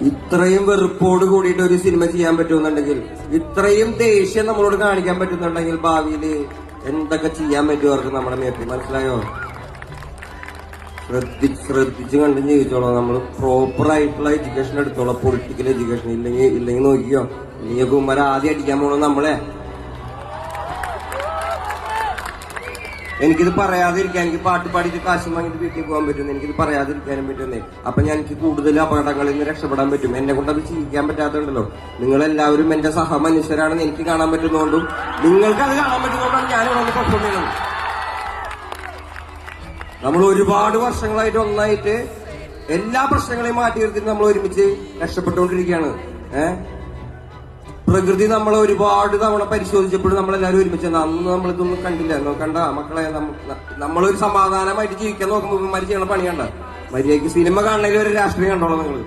ഇത്രയും വെറുപ്പോട് കൂടിയിട്ട് ഒരു സിനിമ ചെയ്യാൻ പറ്റുമെന്നുണ്ടെങ്കിൽ, ഇത്രയും ദേഷ്യം നമ്മളോട് കാണിക്കാൻ പറ്റുന്നുണ്ടെങ്കിൽ ഭാവിയിൽ എന്തൊക്കെ ചെയ്യാൻ പറ്റും അവർക്ക് നമ്മുടെ മേപ്പിൽ. മനസ്സിലായോ? ശ്രദ്ധിച്ച് കണ്ട് ജീവിച്ചോളാം. നമ്മൾ പ്രോപ്പർ ആയിട്ടുള്ള എഡ്യൂക്കേഷൻ എടുത്തോളാം. പൊളിറ്റിക്കൽ എഡ്യൂക്കേഷൻ ഇല്ലെങ്കിൽ നോക്കിയോ, നീ കുമ്മര ആദ്യം അടിക്കാൻ പോണോ നമ്മളെ. എനിക്കിത് പറയാതിരിക്കാൻ, എനിക്ക് പാട്ട് പാടിയിട്ട് കാശ് വാങ്ങിയിട്ട് വീട്ടിൽ പോകാൻ പറ്റും. എനിക്കിത് പറയാതിരിക്കാനും പറ്റുന്നേ. അപ്പൊ ഞാൻ എനിക്ക് കൂടുതൽ അപകടങ്ങളിൽ നിന്ന് രക്ഷപ്പെടാൻ പറ്റും. എന്നെ കൊണ്ട് അത് ചെയ്യിക്കാൻ പറ്റാത്തതുണ്ടല്ലോ. നിങ്ങളെല്ലാവരും എന്റെ സഹമനുഷ്യരാണെന്ന് എനിക്ക് കാണാൻ പറ്റുന്നതുകൊണ്ടും നിങ്ങൾക്ക് അത് കാണാൻ പറ്റുന്നതുകൊണ്ടാണ് ഞാനിവിടെ ഒന്ന് പെർഫോം ചെയ്യുന്നത്. നമ്മൾ ഒരുപാട് വർഷങ്ങളായിട്ട് ഒന്നായിട്ട് എല്ലാ പ്രശ്നങ്ങളെയും മാറ്റി നിർത്തിയിട്ട് നമ്മൾ ഒരുമിച്ച് രക്ഷപ്പെട്ടുകൊണ്ടിരിക്കുകയാണ്. പ്രകൃതി നമ്മളെ ഒരുപാട് തവണ പരിശോധിച്ചപ്പോഴും നമ്മളെല്ലാവരും ഒരുമിച്ച്. അന്ന് നമ്മളിതൊന്നും കണ്ടില്ല. കണ്ട മക്കളെ, നമ്മളൊരു സമാധാനമായിട്ട് ജീവിക്കാൻ നോക്കുമ്പോൾ ഇവന്മാര് ചെയ്യണ പണി കണ്ട. മര്യാദയ്ക്ക് സിനിമ കാണണമെങ്കിൽ ഒരു രാഷ്ട്രീയം കണ്ടോളാം നിങ്ങൾ.